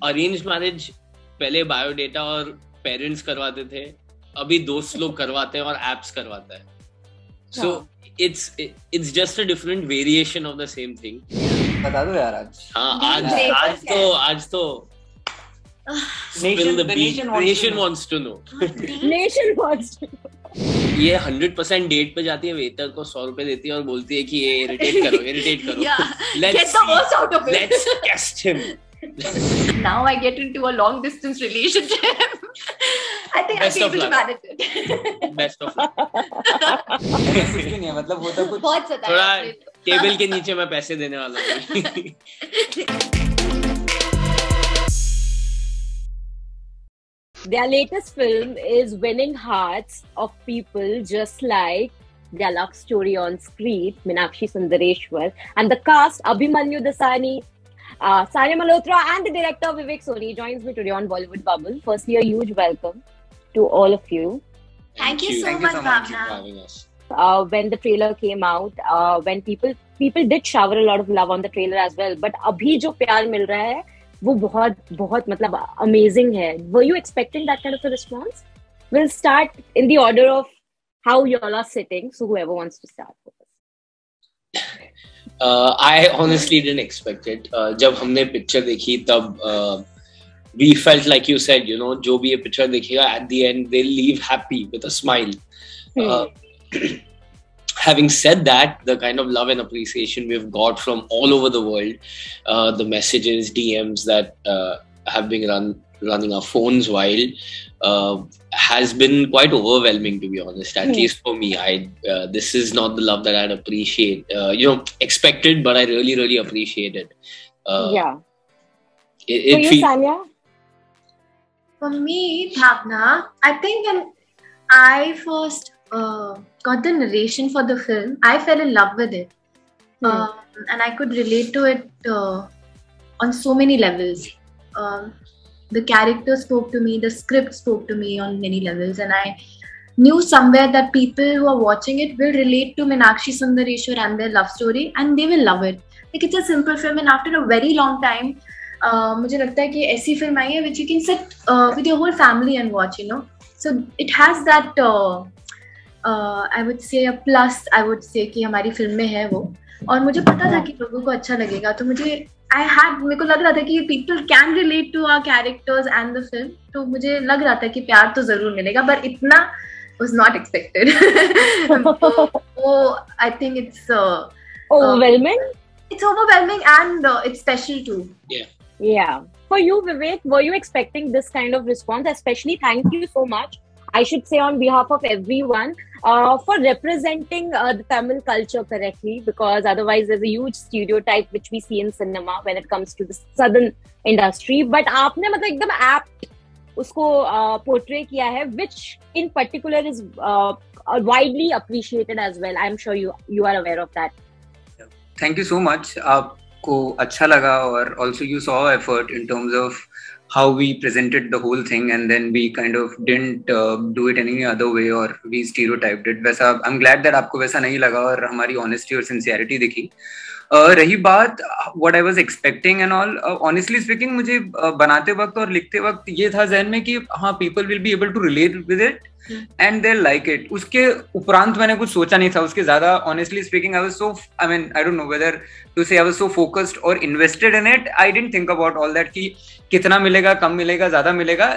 Arranged marriage पहले biodata और parents करवाते थे, अभी दोस्त लोग करवाते हैं और एप्स करवाता है. So it's just a different variation of the same thing. बता दो यार आज. हाँ, आज तो spill the beans. Nation wants to know. Nation wants to know. ये 100% डेट पे जाती है, वेटर को 100 रुपए देती है और बोलती है कि ये इरिटेट करो. Get the most out of it. Let's test him. Now I get into a long distance relationship. I think I'll be able to manage it. Best of luck. कुछ भी नहीं है, मतलब होता कुछ. बहुत सताया. थोड़ा टेबल के नीचे मैं पैसे देने वाला हूँ. Their latest film is winning hearts of people just like their love story on screen, Meenakshi Sundareshwar, and the cast Abhimanyu Dasani, Sanya Malhotra, and the director Vivek Soni joins me today on Bollywood Bubble. Firstly, a huge welcome to all of you. Thank you so much, for having us. When the trailer came out, when people did shower a lot of love on the trailer as well, but अभी जो प्यार मिल रहा है वो बहुत मतलब amazing है. Were you expecting that kind of a response? We'll start in the order of how you all are sitting. So whoever wants to start first. I honestly didn't expect it. जब हमने picture देखी तब we felt like you said, you know, जो भी ये picture देखेगा at the end they'll leave happy with a smile. Having said that, the kind of love and appreciation we've got from all over the world, the messages, DMs that have been running our phones while has been quite overwhelming, to be honest. At least for me, this is not the love that I'd expected, but I really appreciate it. For you, Sanya? For me, Bhavna, I think when I first got the narration for the film, I fell in love with it. And I could relate to it on so many levels. The character spoke to me, the script spoke to me on many levels, and I knew somewhere that people who are watching it will relate to Meenakshi Sundareshwar and their love story, and they will love it. Like, it's a simple film, and after a very long time, मुझे लगता है कि ऐसी film आई है which you can sit with your whole family and watch, you know. So it has that I would say a plus, I would say कि हमारी film में है वो, और मुझे पता था कि लोगों को अच्छा लगेगा, तो मेरे को लग रहा था कि people can relate to our characters and the film, तो मुझे लग रहा था कि प्यार तो जरूर मिलेगा, but इतना was not expected. So I think it's overwhelming. It's overwhelming and it's special too. Yeah. For you, Vivek, were you expecting this kind of response? Especially, thank you so much, I should say on behalf of everyone, for representing the Tamil culture correctly, because otherwise there's a huge stereotype which we see in cinema when it comes to the southern industry. But आपने मतलब एकदम apt उसको portray किया है, which in particular is widely appreciated as well. I'm sure you are aware of that. Thank you so much. आपको अच्छा लगा, और also you saw effort in terms of how we presented the whole thing, and then we kind of didn't do it any other way, or we stereotyped it. वैसा I'm glad that आपको वैसा नहीं लगा और हमारी honesty और sincerity दिखी. रही बात what I was expecting and all, honestly speaking, मुझे बनाते वक्त और लिखते वक्त ये था ज़हन में कि हाँ, people will be able to relate with it and they'll like it. उसके उपरांत मैंने कुछ सोचा नहीं था उसके ज़्यादा. Honestly speaking, I don't know whether to say I was so focused or invested in it. I didn't think about all that कि कितना मिलेगा, कम मिलेगा, ज़्यादा मिलेगा.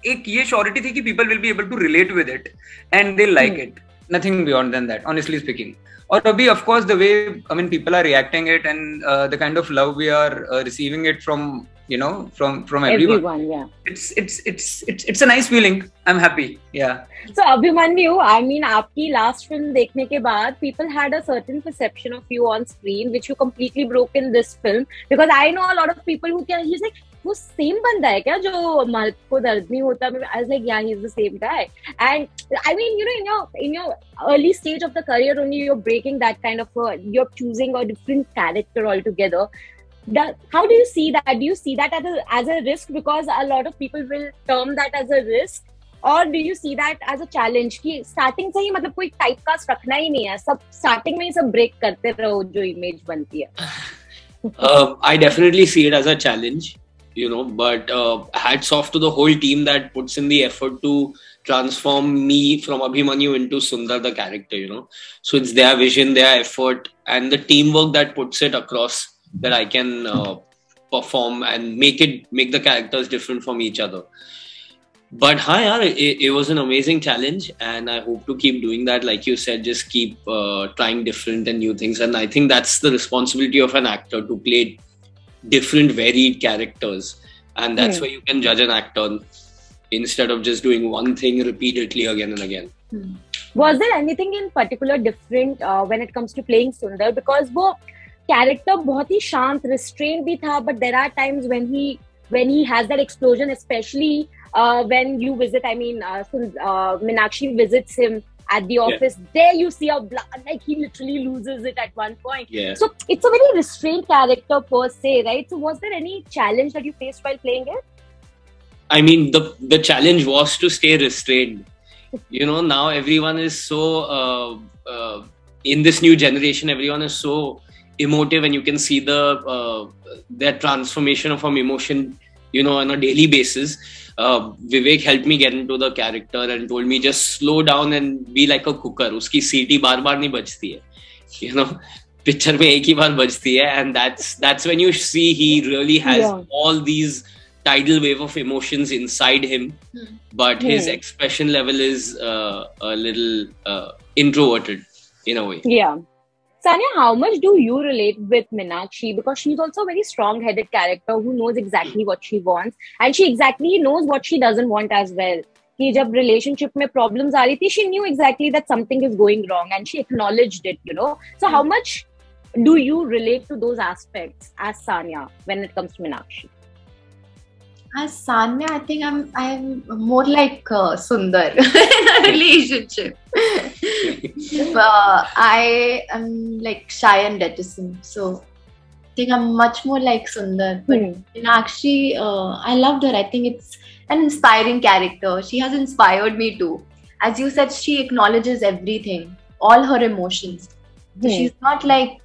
एक ये surety थी कि people will be able to relate with it and they'll like it. Nothing beyond than that, honestly speaking. और अभी of course the way people are reacting it and the kind of love we are receiving it from, you know, from everyone. Yeah. It's a nice feeling. I'm happy. Yeah. So Abhimanyu, I mean, आपकी last film देखने के बाद people had a certain perception of you on screen which you completely broke in this film, because I know a lot of people who can, he's like, वो same बंदा है क्या जो मालिक को दर्द नहीं होता? I was like, yeah, he's the same guy. And I mean, you know, in your early stage of the career only, you're breaking that kind of you're choosing a different character altogether. How do you see that? Do you see that as a risk, because a lot of people will term that as a risk, or do you see that as a challenge कि starting से ही मतलब कोई typecast रखना ही नहीं है, सब starting में ही सब break करते रहो जो image बनती है? I definitely see it as a challenge. But hats off to the whole team that puts in the effort to transform me from Abhimanyu into Sundar, the character. So it's their vision, their effort, and the teamwork that puts it across that I can perform and make the characters different from each other. But hi, it was an amazing challenge, and I hope to keep doing that. Like you said, just keep trying different and new things. And I think that's the responsibility of an actor, to play different, varied characters. And that's where you can judge an actor instead of just doing one thing repeatedly again and again. Was there anything in particular different when it comes to playing Sundar? Because वो character बहुत ही शांत, restrained भी था, but there are times when he has that explosion, especially when you visit, Meenakshi visits him at the office. There you see like he literally loses it at one point. Yeah. So it's a very restrained character per se, right? So was there any challenge that you faced while playing it? I mean, the challenge was to stay restrained. Now everyone is so in this new generation, everyone is so emotive, and you can see their transformation from emotion, on a daily basis. Vivek helped me get into the character and told me just slow down and be like a cooker. Uski seeti बार-बार नहीं बजती है. Picture में एक ही बार बजती है, and that's when you see he really has all these tidal wave of emotions inside him, but his expression level is a little introverted in a way. Yeah. Sanya, how much do you relate with Meenakshi? Because she's also a very strong-headed character who knows exactly what she wants, and she exactly knows what she doesn't want as well. कि जब relationship में problems आ रही थी, she knew exactly that something is going wrong, and she acknowledged it. So how much do you relate to those aspects as Sanya when it comes to Meenakshi? As Sanya, I think I'm more like Sundar in a relationship. I am like shy and reticent, so I think I'm much more like Sundar. But Meenakshi, I loved her. I think it's an inspiring character. She has inspired me too. As you said, she acknowledges everything, all her emotions. So she's not like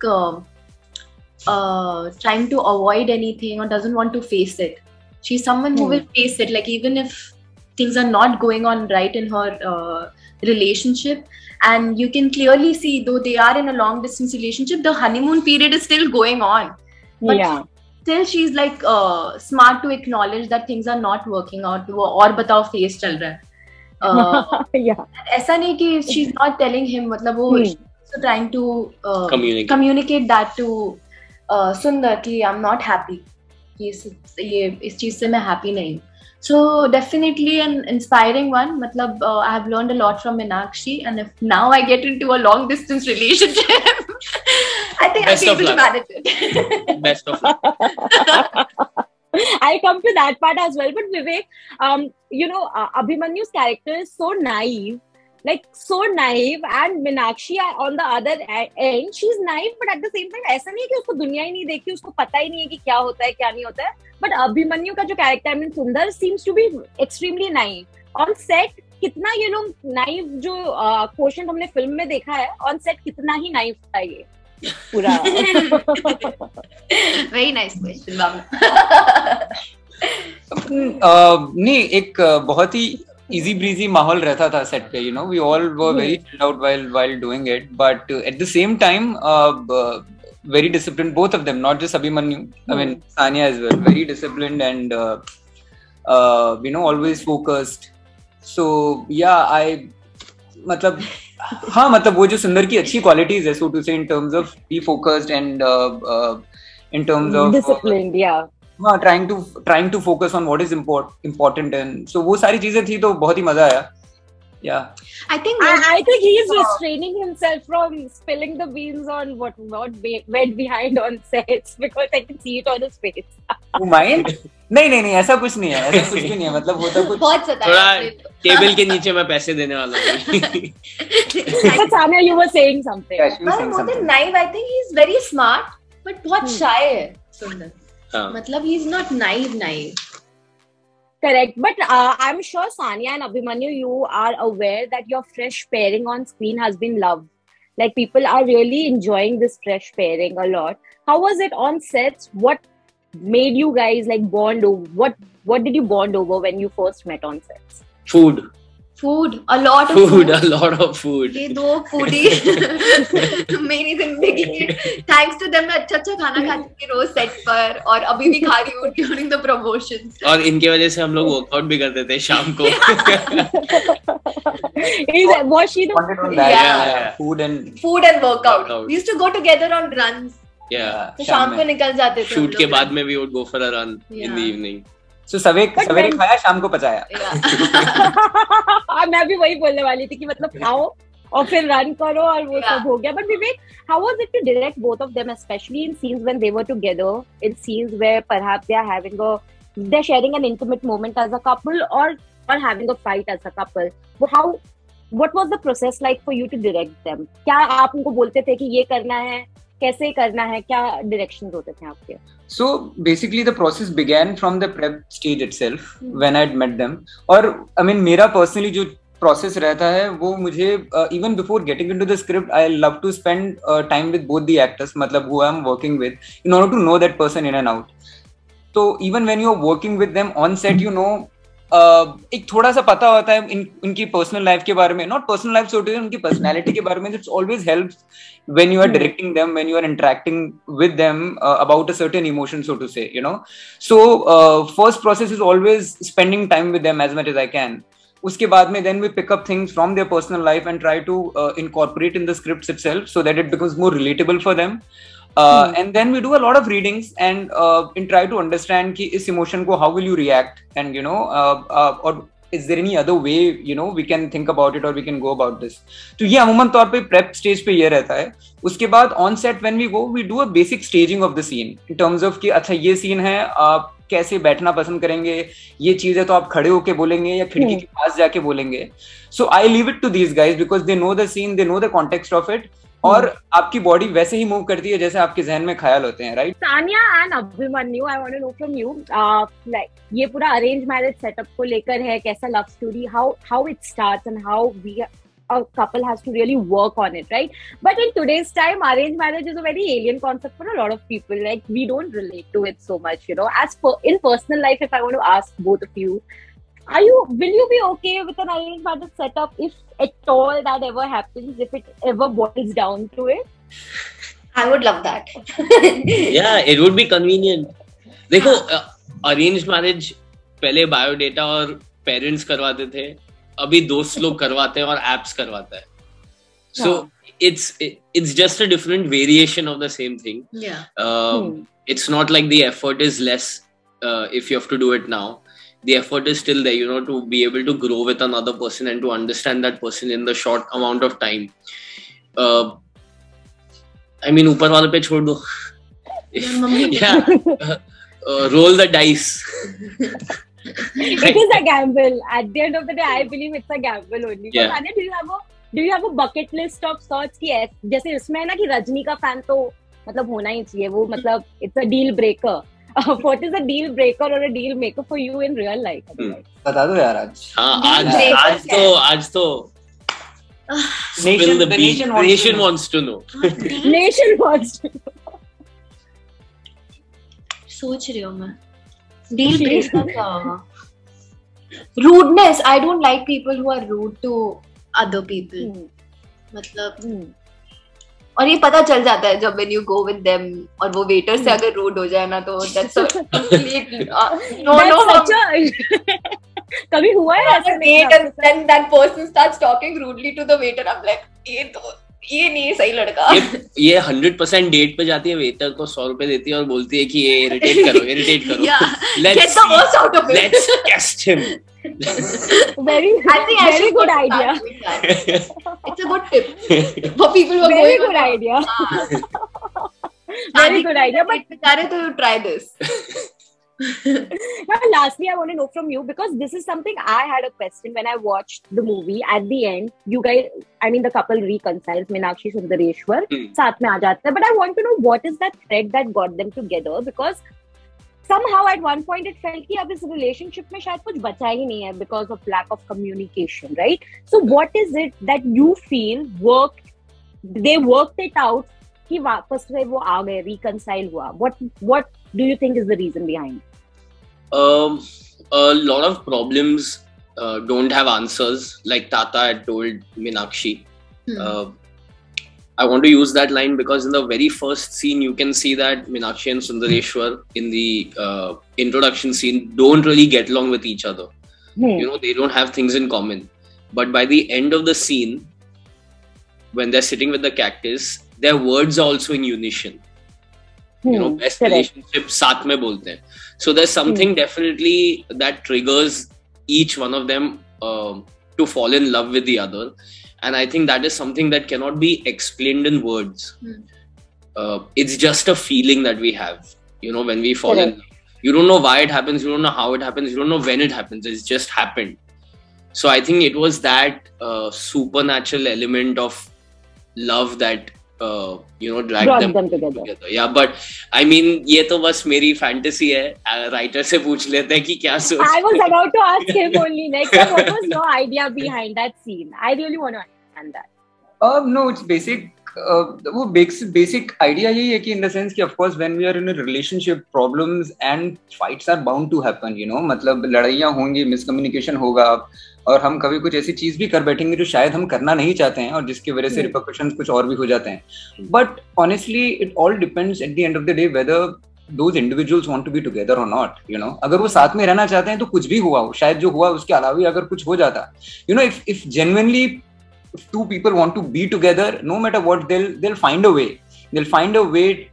trying to avoid anything or doesn't want to face it. She's someone who will face it, like even if things are not going on right in her relationship, and you can clearly see, though they are in a long distance relationship, the honeymoon period is still going on. But still she's like smart to acknowledge that things are not working out. और बताओ face चल रहा है. ऐसा नहीं कि she's not telling him, मतलब वो she's also trying to communicate that to Sundar कि I'm not happy. इस चीज से मैं happy नहीं. So definitely an inspiring one. मतलब I have learned a lot from Meenakshi, and if now I get into a long distance relationship, I think I'll be able to manage it. Best of luck. I'll come to that part as well. But Vivek, Abhimanyu's character is so naive. And Meenakshi on the other end, she's naive, but at the same time, ऐसा नहीं है कि उसको दुनिया ही नहीं देखी, उसको पता ही नहीं है कि क्या होता है, क्या नहीं होता है. But Abhimanyu का जो character, Sundar seems to be extremely naive. On set, कितना naive जो quotient हमने film में देखा है, on set कितना ही naive था ये पूरा. Very nice question, Babu. नहीं, एक बहुत ही easy breezy माहौल रहता था set पे, we all were very chilled out while doing it, but at the same time very disciplined, both of them, not just Abhimanyu, I mean Sanya as well, very disciplined and always focused. So I मतलब वो जो सुंदर की अच्छी qualities है, so to say, in terms of be focused and in terms of disciplined, trying to focus on what is important, and so वो सारी चीजें थी तो बहुत ही मजा आया. I think he is restraining himself from spilling the beans on what went behind on sets, because I can see it on his face. You mind? नहीं ऐसा कुछ नहीं है, ऐसा कुछ भी नहीं है, मतलब होता कुछ थोड़ा टेबल के नीचे मैं पैसे देने वाला हूँ. But Sanya, you were saying something. More than naive, I think he's very smart, but बहुत shy है Sundar. मतलब he's not naive. Correct, but I'm sure Sanya and Abhimanyu, you are aware that your fresh pairing on screen has been loved. Like, people are really enjoying this fresh pairing a lot. How was it on sets? What made you guys like bond over? What did you bond over when you first met on sets? Food. A lot of food. A lot of food. ये दो foodie मेरी जिंदगी, thanks to them मैं अच्छा खाना खाती थी रोज set पर, और अभी भी खा रही हूँ during the promotions. और इनके वजह से हम लोग वर्कआउट भी करते थे शाम को. Was she the yeah. Food and workout. We used to go together on runs. Yeah. तो शाम को निकल जाते थे. Shoot के बाद में we would go for a run in the evening. So सवेरे खाया, शाम को पचाया. मैं भी वही बोलने वाली थी कि मतलब खाओ और फिर रन करो और वो सब हो गया. But Vivek, how was it to direct both of them, especially in scenes when they were together, in scenes where perhaps they're sharing an intimate moment as a couple or having a fight as a couple? What was the process like for you to direct them? क्या आप उनको बोलते थे कि ये करना है, कैसे करना है, क्या directions होते थे आपके? So basically the process began from the prep stage itself when I'd met them. और I mean मेरा personally जो process रहता है वो मुझे even before getting into the script I love to spend time with both the actors, मतलब who I'm working with, in order to know that person in and out. So even when you're working with them on set, you know एक थोड़ा सा पता होता है इनकी personal life के बारे में, नॉट पर्सनल लाइफ से उनकी पर्सनैलिटी के बारे में. It's always helps when you are directing them, when you are interacting with them about a certain emotion, so to say, you know. So first process is always spending time with them as much as I can. उसके बाद में then we pick up things from their personal life and try to incorporate in the scripts itself so that it becomes more relatable for them. And then we do a lot of readings and try to understand कि इस emotion को how will you react, and you know or is there any other way, you know, we can think about it or we can go about this. तो ये अमूमन तौर पे prep stage पे ये रहता है. उसके बाद on set when we go we do a basic staging of the scene in terms of कि अच्छा ये scene है, आप कैसे बैठना पसंद करेंगे, ये चीज है तो आप खड़े होके बोलेंगे या खिड़की के पास जाके बोलेंगे. So I leave it to these guys because they know the scene, they know the context of it. और आपकी बॉडी वैसे ही मूव करती है जैसे आपके जहन में ख्याल होते हैं, right? Sania and Abhimanyu, I want to know from you, like ये पूरा अरेंज मैरिज सेटअप को लेकर है, कैसा love story, how it starts and how we a couple has to really work on it, right? But in today's time, arranged marriage is a very alien concept for a lot of people. Like we don't relate to it so much, you know. In personal life, if I want to ask both of you, will you be okay with an arranged marriage setup if at all that ever happens, if it ever boils down to it? I would love that. Yeah, it would be convenient. देखो, arranged marriage पहले biodata और parents करवाते थे, अभी दोस्त लोग करवाते हैं और एप्स करवाता है. So it's just a different variation of the same thing. It's not like the effort is less if you have to do it now. The effort is still there, you know, to be able to grow with another person and to understand that person in the short amount of time. I mean, ऊपर वाले पे छोड़ दो. Yeah, roll the dice. It is a gamble. At the end of the day, I believe it's a gamble only. Yeah. Anya, do you have a bucket list of sorts कि जैसे इसमें है ना कि रजनी का फैन तो मतलब होना ही चाहिए, वो मतलब it's a deal breaker. What is a deal breaker or a deal maker for you in real life? बता दो यार आज. हाँ, आज तो Spill the beans. Nation wants to know. Nation wants to know. सोच रही हूँ मैं. Deal breaker क्या होगा? Rudeness. I don't like people who are rude to other people. मतलब और ये पता चल जाता है जब when you go with them और वो waiter से अगर rude हो जाए ना तो that's a complete no. कभी हुआ है ऐसा? And then that person starts talking rudely to the waiter. I'm like ये नहीं सही लड़का. ये 100% डेट पे जाती है, वेटर को 100 रुपए देती है और बोलती है कि ये इरिटेट करो. Get the worst out of it. Let's test him. Very good idea. It's a good tip for people who are very good idea. Very good idea. But बेचारे तो you try this. Now, lastly, I want to know from you, because this is something I had a question when I watched the movie. At the end, you guys, I mean, the couple reconciles. Meenakshi Sundareshwar साथ में आ जाता है. But I want to know what is that thread that got them together, because somehow at one point it felt कि अब इस relationship में शायद कुछ बचा ही नहीं है because of lack of communication, right? So what is it that you feel they worked it out कि वापस से वो आ गए, reconcile हुआ? What do you think is the reason behind? A lot of problems don't have answers. Like Tata had told Meenakshi. I want to use that line because in the very first scene, you can see that Meenakshi and Sundareshwar in the introduction scene don't really get along with each other. You know, they don't have things in common. But by the end of the scene, when they're sitting with the cactus, their words are also in unison. You know, best relationship saath mein bolte hain. So there's something definitely that triggers each one of them to fall in love with the other. And I think that is something that cannot be explained in words. It's just a feeling that we have, you know, when we fall in love. You don't know why it happens, you don't know how it happens, you don't know when it happens, it's just happened. So I think it was that supernatural element of love that you know, dragged them together. Yeah, but I mean, ये तो बस मेरी fantasy है. Writer से पूछ लेते हैं कि क्या सोच. I was about to ask him only next. What was your idea behind that scene? I really want to understand that. No, it's basic. वो basic idea यही है कि in the sense कि of course when we are in a relationship, problems and fights are bound to happen. You know, मतलब लड़ाइयाँ होंगी, miscommunication होगा, और हम कभी कुछ ऐसी चीज भी कर बैठेंगे जो शायद हम करना नहीं चाहते हैं और जिसकी वजह से रिपरकशंस कुछ और भी हो जाते हैं. But honestly it all depends at the end of the day whether those individuals want to be together or not. You know, अगर वो साथ में रहना चाहते हैं तो कुछ भी हुआ हो, शायद जो हुआ उसके अलावा भी अगर कुछ हो जाता, you know, if genuinely two people want to be together, no matter what, they'll find a way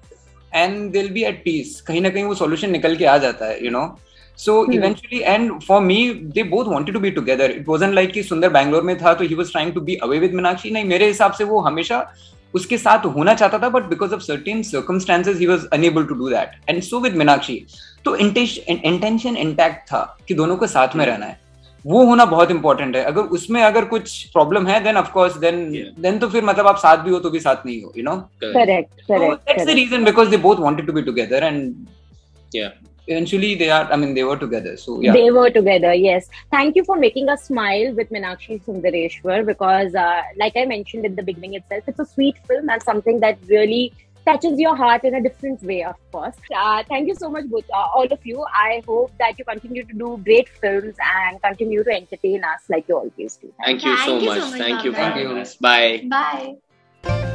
and they'll be at peace. कहीं ना कहीं वो solution निकल के आ जाता है, you know. So eventually, and for me, they both wanted to be together. It wasn't like कि सुंदर बैंगलोर में था तो he was trying to be away with Meenakshi. नहीं, मेरे हिसाब से वो हमेशा उसके साथ होना चाहता था, but because of certain circumstances he was unable to do that. And so with Meenakshi, तो intention intact था कि दोनों को साथ में रहना है. वो होना बहुत इंपॉर्टेंट है. अगर उसमें अगर कुछ प्रॉब्लम है, then of course then तो फिर मतलब आप साथ भी हो तो भी साथ नहीं हो, you know. Correct. So that's the reason, because they both wanted to be together and eventually they were together. So yeah, they were together. Yes. Thank you for making us smile with Meenakshi Sundareshwar, because like I mentioned in the beginning itself, it's a sweet film and something that really touches your heart in a different way, of course. Thank you so much, both, all of you. I hope that you continue to do great films and continue to entertain us like you always do. Thank you so much. Thank you for having us. Bye. Bye.